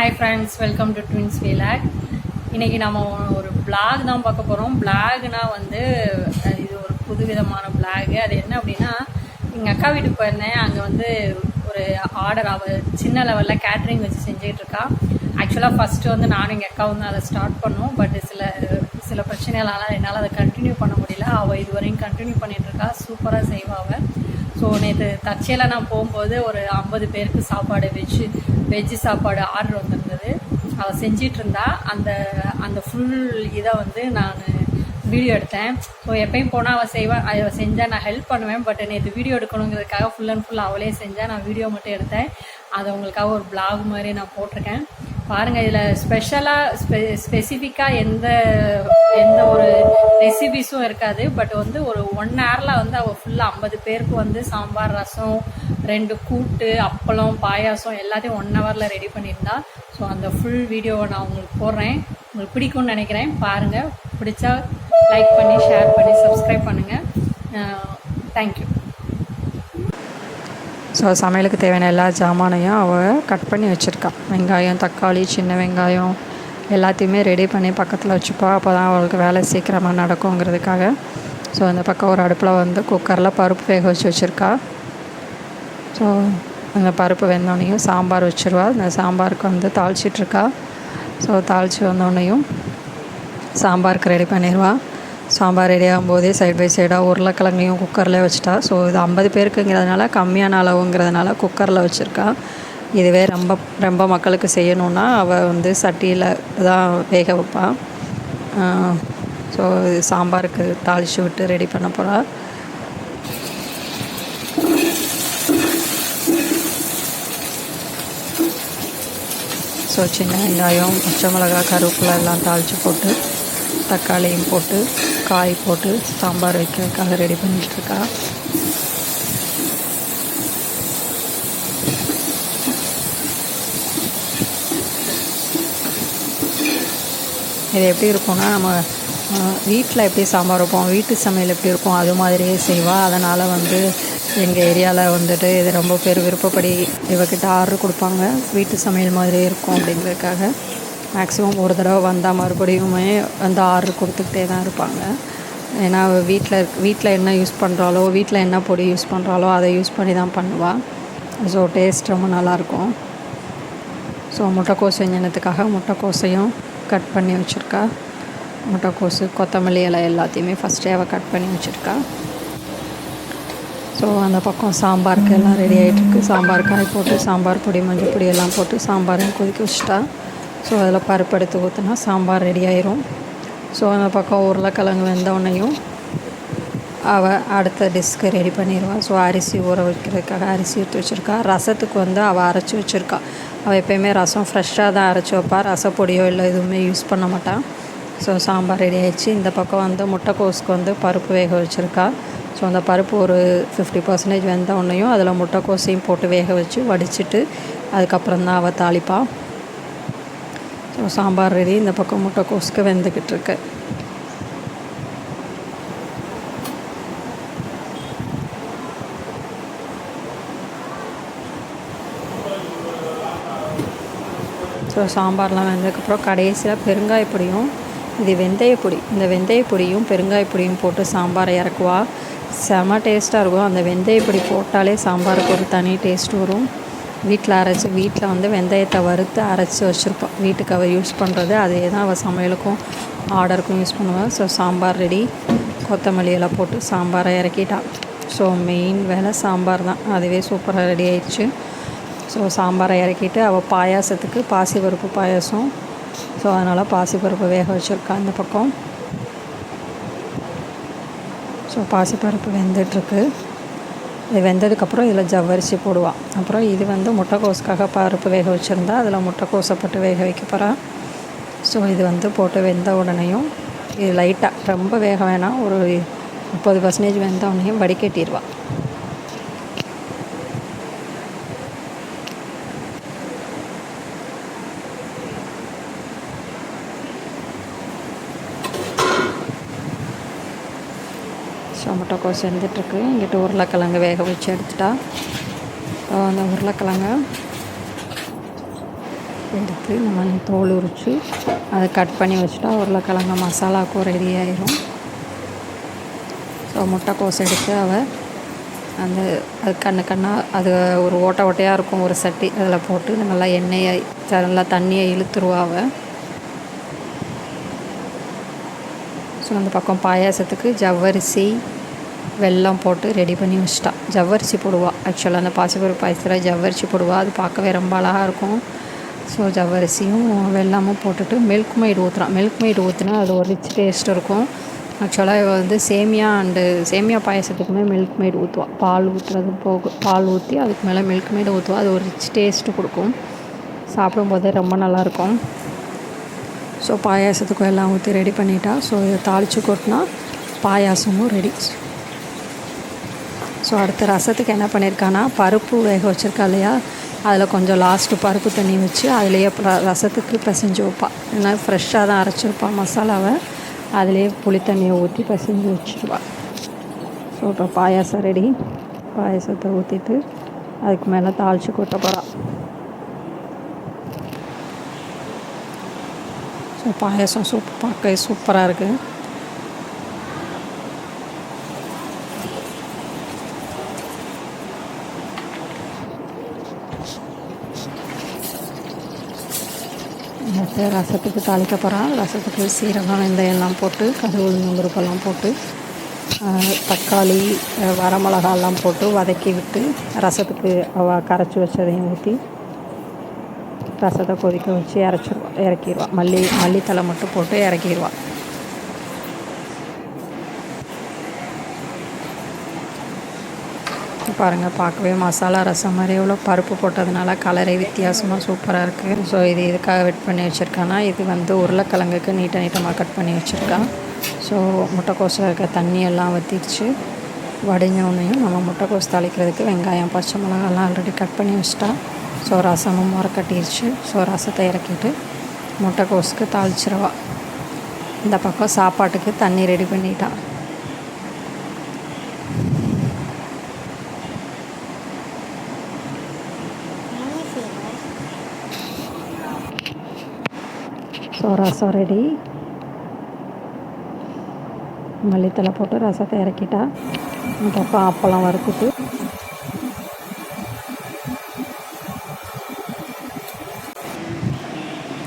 Hi friends, welcome to twins vlog. இன்றைக்கி நம்ம ஒரு பிளாக் தான் பார்க்க போகிறோம். பிளாக்னால் வந்து இது ஒரு புது விதமான பிளாகு. அது என்ன அப்படின்னா, எங்கள் அக்கா வீட்டுக்கு போயிருந்தேன். அங்கே வந்து ஒரு ஆர்டர் சின்ன லெவலில் கேட்ரிங் வச்சு செஞ்சிகிட்ருக்கா. ஆக்சுவலாக ஃபஸ்ட்டு வந்து நானும் எங்கள் அக்கா வந்து அதை ஸ்டார்ட் பண்ணோம். பட் சில பிரச்சனைகளால் என்னால் அதை கண்டினியூ பண்ண முடியல. அவள் இதுவரையும் கண்டினியூ பண்ணிகிட்ருக்கா. சூப்பராக செய்வாள் அவள். ஸோ நேற்று தற்செயலாக நான் போகும்போது ஒரு 50 பேருக்கு சாப்பாடு வெஜ்ஜு சாப்பாடு ஆர்டர் வந்திருந்தது. அவள் செஞ்சிகிட்ருந்தா. அந்த ஃபுல் இதை வந்து நான் வீடியோ எடுத்தேன். ஸோ எப்பயும் போனால் அவள் செஞ்சால் நான் ஹெல்ப் பண்ணுவேன். பட் நேற்று வீடியோ எடுக்கணுங்கிறதுக்காக ஃபுல் அண்ட் ஃபுல் அவளே செஞ்சால் நான் வீடியோ மட்டும் எடுத்தேன். அதை உங்களுக்காக ஒரு பிளாக் மாதிரி நான் போட்டிருக்கேன். பாருங்கள், இதில் ஸ்பெசிஃபிக்காக எந்த ஒரு ரெசிபிஸும் இருக்காது. பட் வந்து ஒரு 1 ஹவரில் வந்து அவள் ஃபுல்லாக 50 பேருக்கு வந்து சாம்பார், ரசம், 2 கூட்டு, அப்பளம், பாயாசம் எல்லாத்தையும் 1 ஹவரில் ரெடி பண்ணியிருந்தா. ஸோ அந்த ஃபுல் வீடியோவை நான் உங்களுக்கு போடுறேன். உங்களுக்கு பிடிக்கும்னு நினைக்கிறேன். பாருங்கள், பிடிச்சா லைக் பண்ணி, ஷேர் பண்ணி, சப்ஸ்கிரைப் பண்ணுங்கள். தேங்க்யூ. ஸோ சமையலுக்கு தேவையான எல்லா ஜாமானையும் அவள் கட் பண்ணி வச்சுருக்கா. வெங்காயம், தக்காளி, சின்ன வெங்காயம் எல்லாத்தையுமே ரெடி பண்ணி பக்கத்தில் வச்சுப்பா. அப்போ தான் அவளுக்கு வேலை சீக்கிரமாக நடக்குங்கிறதுக்காக. ஸோ அந்த பக்கம் ஒரு அடுப்பில் வந்து குக்கரில் பருப்பு வேக வச்சுருக்கா. ஸோ அந்த பருப்பு வெந்தோடனையும் சாம்பார் வச்சுருவா. அந்த சாம்பாருக்கு வந்து தாளிச்சிட்ருக்கா. ஸோ தாளித்து வந்தோடனையும் சாம்பாருக்கு ரெடி பண்ணிடுவா. சாம்பார் ரெடி ஆகும்போதே சைட் பை சைடாக உருளைக்கிழங்கையும் குக்கரில் வச்சுட்டா. ஸோ இது 50 பேருக்குங்கிறதுனால கம்மியான அளவுங்கிறதுனால குக்கரில் வச்சுருக்கா. இதுவே ரொம்ப மக்களுக்கு செய்யணுன்னா அவள் வந்து சட்டியில் தான் வேக வைப்பாள். ஸோ சாம்பாருக்கு தாளித்து விட்டு ரெடி பண்ண போகிறா. ஸோ சின்ன வெங்காயம், பச்சை மிளகாய், கருவேப்பிலை எல்லாம் தாளித்து போட்டு தக்காளியும் போட்டு காய் போட்டு சாம்பார் வைக்கிறதுக்காக ரெடி பண்ணிகிட்ருக்கா. இது எப்படி இருக்கும்னா, நம்ம வீட்டில் எப்படி சாம்பார் வைப்போம், வீட்டு சமையல் எப்படி இருக்கும் அது மாதிரியே செய்வாள். அதனால் வந்து எங்கள் ஏரியாவில் வந்துட்டு இது ரொம்ப பேர் விருப்பப்படி இவக்கிட்ட ஆர்டர் கொடுப்பாங்க. வீட்டு சமையல் மாதிரியே இருக்கும் அப்படிங்கிறதுக்காக மேக்ஸிமம் ஒரு தடவை வந்தால் மறுபடியுமே வந்து ஆர்டர் கொடுத்துக்கிட்டே தான் இருப்பாங்க. ஏன்னா வீட்டில் என்ன யூஸ் பண்ணுறாலோ, வீட்டில் என்ன பொடி யூஸ் பண்ணுறாலோ அதை யூஸ் பண்ணி தான் பண்ணுவாள். ஸோ டேஸ்ட் ரொம்ப நல்லாயிருக்கும். ஸோ முட்டைக்கோஸ் செஞ்சினத்துக்காக முட்டைக்கோஸையும் கட் பண்ணி வச்சுருக்கா. முட்டைக்கோஸு, கொத்தமல்லி இலை எல்லாத்தையுமே ஃபஸ்ட்டே அவள் கட் பண்ணி வச்சுருக்கா. ஸோ அந்த பக்கம் சாம்பாருக்கு எல்லாம் ரெடி ஆகிட்டுருக்கு. சாம்பார் காய் போட்டு சாம்பார் பொடி, மஞ்சள் பொடி எல்லாம் போட்டு சாம்பாரையும் கொதிக்க வச்சுட்டா. ஸோ அதில் பருப்பு எடுத்து ஊற்றினா சாம்பார் ரெடி ஆயிரும். ஸோ அந்த பக்கம் உருளைக்கிழங்கு வெந்தவுடனையும் அவள் அடுத்த டிஷ்க்கு ரெடி பண்ணிடுவாள். ஸோ அரிசி ஊற வைக்கிறதுக்காக அரிசி எடுத்து வச்சுருக்கா. ரசத்துக்கு வந்து அவள் அரைச்சி வச்சுருக்கா. அவள் எப்போயுமே ரசம் ஃப்ரெஷ்ஷாக தான் அரைச்சி வைப்பாள். ரசப்பொடியோ இல்லை எதுவுமே யூஸ் பண்ண மாட்டாள். ஸோ சாம்பார் ரெடி ஆகிடுச்சு. இந்த பக்கம் வந்து முட்டைக்கோஸுக்கு வந்து பருப்பு வேக வச்சுருக்கா. ஸோ அந்த பருப்பு ஒரு 50% வெந்தவுடனையும் அதில் முட்டைக்கோஸையும் போட்டு வேக வச்சு வடிச்சிட்டு அதுக்கப்புறம் தான் அவள் தாளிப்பாள். So sambar ready. இந்த பக்கம் முட்டைக்கோஸுக்கு வெந்துக்கிட்டு இருக்கு. ஸோ சாம்பார்லாம் வெந்ததுக்கப்புறம் கடைசியாக பெருங்காயப்பொடியும், இது வெந்தயப்பொடி, இந்த வெந்தயப்பொடியும் பெருங்காயப்பொடியும் போட்டு சாம்பாரை இறக்குவா. செம டேஸ்ட்டாக இருக்கும். அந்த வெந்தயப்பொடி போட்டாலே சாம்பாருக்கு ஒரு தனி டேஸ்ட் வரும். வீட்டில் வந்து வெந்தயத்தை வறுத்து அரைச்சி வச்சுருப்போம். வீட்டுக்கு அவள் யூஸ் பண்ணுறது அதே தான் அவள் சமையலுக்கும் ஆர்டருக்கும் யூஸ் பண்ணுவாள். So sambar ready. கொத்தமல்லி எல்லாம் போட்டு சாம்பாரை இறக்கிட்டாள். ஸோ மெயின் வேலை சாம்பார் தான். அதுவே சூப்பராக ரெடி ஆயிடுச்சு. ஸோ சாம்பாரை இறக்கிட்டு அவள் பாயாசத்துக்கு பாசிப்பருப்பு பாயாசம். ஸோ அதனால் பாசிப்பருப்பு வேக வச்சுருக்கா இந்த பக்கம். ஸோ பாசிப்பருப்பு வெந்துட்டுருக்கு. இது வெந்ததுக்கப்புறம் இதில் ஜவ்வரிசி போடுவாள். அப்புறம் இது வந்து முட்டைக்கோஸுக்காக பருப்பு வேக வச்சுருந்தா அதில் முட்டைக்கோஸை போட்டு வேக வைக்க போகிறா. ஸோ இது வந்து போட்டு வெந்த உடனேயும் இது லைட்டாக ரொம்ப வேக வேணாம், ஒரு 30% வெந்த உடனேயும் வடிகட்டிடுவாள். ஸோ முட்டைக்கோஸ் வெந்துட்டுருக்கு. இங்கிட்ட உருளைக்கிழங்கு வேக வச்சு எடுத்துட்டா. அந்த உருளைக்கிழங்க எடுத்து நம்ம தோல் உரித்து அதை கட் பண்ணி வச்சுட்டா உருளைக்கிழங்கு மசாலாவுக்கும் ரெடி ஆயிரும். ஸோ முட்டைக்கோஸ் எடுத்து அந்த அது கண்ணாக அது ஒரு ஓட்டையாக இருக்கும் ஒரு சட்டி, அதில் போட்டு நல்லா எண்ணெயை நல்லா தண்ணியை இழுத்துருவாவ. ஸோ அந்த பக்கம் பாயாசத்துக்கு ஜவ்வரிசி வெல்லம் போட்டு ரெடி பண்ணி வச்சிட்டா. ஜவ்வரிசி போடுவா, ஆக்சுவலாக அந்த பாசிப்பருப்பு பாயசத்தில் ஜவ்வரிசி போடுவா, அது பார்க்கவே ரொம்ப அழகாக இருக்கும். ஸோ ஜவ்வரிசியும் வெல்லமும் போட்டுட்டு மில்க் மெய்டு ஊற்றுறான். மில்க் மெய்டு ஊற்றினா அது ஒரு ரிச் டேஸ்ட் இருக்கும். ஆக்சுவலாக சேமியா பாயசத்துக்குமே மில்க் மெய்டு ஊற்றுவா. பால் ஊற்றுறது பால் ஊற்றி அதுக்கு மேலே மில்க் மெய்டு ஊற்றுவா. அது ஒரு ரிச் டேஸ்ட்டு கொடுக்கும், சாப்பிடும்போதே ரொம்ப நல்லாயிருக்கும். ஸோ பாயாசத்துக்கும் எல்லாம் ஊற்றி ரெடி பண்ணிட்டா. ஸோ இதை தாளித்து கொட்டினா பாயாசமும் ரெடி. ஸோ அடுத்த ரசத்துக்கு என்ன பண்ணியிருக்கான்னா, பருப்பு வேக வச்சுருக்கா இல்லையா, அதில் கொஞ்சம் லாஸ்ட்டு பருப்பு தண்ணி வச்சு அதிலேயே ரசத்துக்கு பிசைஞ்சு வைப்பா. ஏன்னா ஃப்ரெஷ்ஷாக தான் அரைச்சிருப்பா மசாலாவை, அதிலே புளி தண்ணியை ஊற்றி பிசைஞ்சு வச்சுருவா. ஸோ இப்போ பாயாசம் ரெடி. பாயாசத்தை ஊற்றிட்டு அதுக்கு மேலே தாளித்து கொட்ட போகிறா. ஸோ பாயாசம் பார்க்க சூப்பராக இருக்குது. அடுத்து ரசத்துக்கு தாளிக்க போகிறா. ரசத்துக்கு சீரகம் வெந்தயம்லாம் போட்டு கடுகு உளுந்தம் பருப்பெல்லாம் போட்டு தக்காளி வரமிளகாலாம் போட்டு வதக்கி விட்டு ரசத்துக்கு கரைச்சி வச்சதையும் ஊற்றி ரசத்தை கொதிக்க வச்சு இறக்கிடுவா. மல்லித்தலை மட்டும் போட்டு இறக்கிடுவா. பாருங்கள், பார்க்கவே மசாலா ரசம் மாதிரி எவ்வளோ பருப்பு போட்டதுனால கலரே வித்தியாசமாக சூப்பராக இருக்குது. ஸோ இது எதுக்காக வெட் பண்ணி வச்சுருக்கான்னா, இது உருளைக்கிழங்குக்கு நீட்டமாக கட் பண்ணி வச்சுருக்கான். ஸோ முட்டைக்கோஸில் இருக்க தண்ணியெல்லாம் வற்றிடுச்சு. வடிஞ்சோடனையும் நம்ம முட்டைக்கோஸ் தாளிக்கிறதுக்கு வெங்காயம் பச்சை மிளகாலாம் ஆல்ரெடி கட் பண்ணி வச்சிட்டா. ஸோ ரசமும் கட்டிடுச்சு. ஸோ ரசத்தை இறக்கிட்டு முட்டைக்கோஸுக்கு தாளிச்சிருவா. இந்த பக்கம் சாப்பாட்டுக்கு தண்ணி ரெடி பண்ணிட்டான். ஸோ ரசம் ரெடி. மல்லித்தலை போட்டு ரசத்தை இறக்கிட்டா. இந்த பக்கம் அப்பளம் வறுத்துட்டு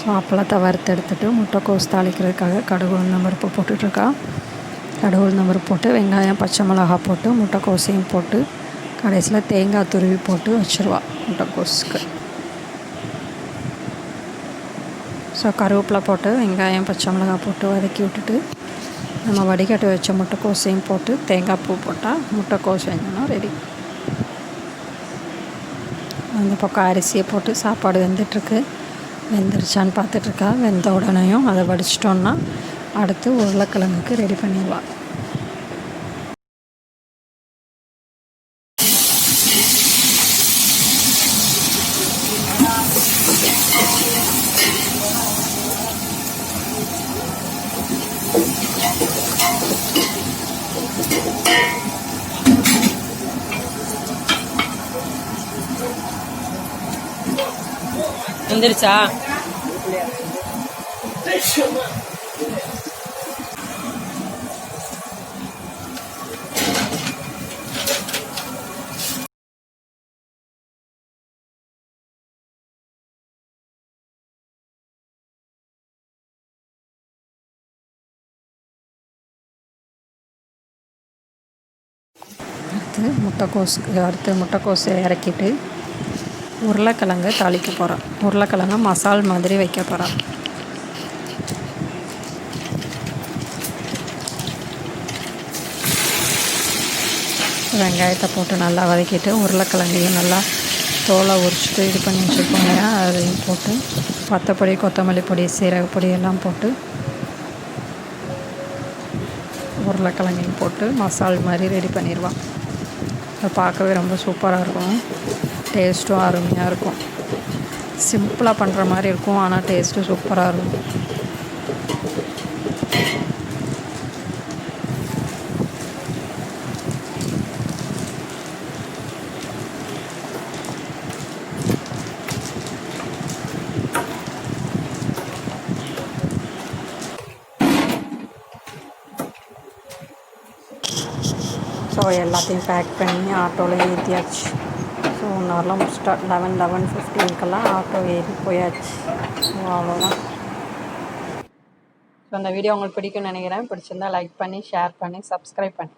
ஸோ அப்பளத்தை வறுத்தெடுத்துட்டு முட்டைக்கோஸ் தாளிக்கிறதுக்காக கடுகு உளுந்தம் பருப்பு போட்டுட்ருக்கா. கடுகு உளுந்தம் பருப்பு போட்டு வெங்காயம் பச்சை மிளகா போட்டு முட்டைக்கோஸையும் போட்டு கடைசியில் தேங்காய் துருவி போட்டு வச்சுருவா முட்டைக்கோஸுக்கு. ஸோ கருவேப்பிலை போட்டு வெங்காயம் பச்சை மிளகா போட்டு வதக்கி விட்டுட்டு நம்ம வடிகட்டி வச்ச முட்டைக்கோஸையும் போட்டு தேங்காய் பூ போட்டால் முட்டைக்கோஸ் வெஞ்சோன்னா ரெடி. அந்த பக்கம் அரிசியை போட்டு சாப்பாடு வெந்துட்டுருக்கு. வெந்துருச்சான்னு பார்த்துட்ருக்கா. வெந்த உடனேயும் அதை வடிச்சிட்டோன்னா அடுத்து உருளைக்கிழங்குக்கு ரெடி பண்ணிடுவாள். வந்துருச்சா? அடுத்து முட்டைக்கோஸை இறக்கிட்டு உருளைக்கிழங்கு தாளிக்க போகிறோம். உருளைக்கிழங்கு மசால் மாதிரி வைக்க போகிறோம். வெங்காயத்தை போட்டு நல்லா வதக்கிட்டு உருளைக்கிழங்கையும் நல்லா தோலை உரிச்சிட்டு இது பண்ணி வச்சுருப்போம் இல்லையா, அதையும் போட்டு வத்தப்பொடி கொத்தமல்லி பொடி சீரகப்பொடி எல்லாம் போட்டு உருளைக்கிழங்கையும் போட்டு மசால் மாதிரி ரெடி பண்ணிடுவான். அது பார்க்கவே ரொம்ப சூப்பராக இருக்கும். டேஸ்ட்டும் அருமையாக இருக்கும். சிம்பிளாக பண்ணுற மாதிரி இருக்கும், ஆனால் டேஸ்ட்டும் சூப்பராக இருக்கும். ஸோ எல்லாத்தையும் பேக் பண்ணி ஆட்டோவில் ஏற்றியாச்சு. ஸோ 1 ஹவரில் முடிச்சிட்டா. 11:15க்கெல்லாம் ஆட்டோ ஏறி போயாச்சு. ஸோ அவ்வளோதான். ஸோ அந்த வீடியோ உங்களுக்கு பிடிக்கும்னு நினைக்கிறேன். பிடிச்சிருந்தா லைக் பண்ணி, ஷேர் பண்ணி, சப்ஸ்கிரைப் பண்ணி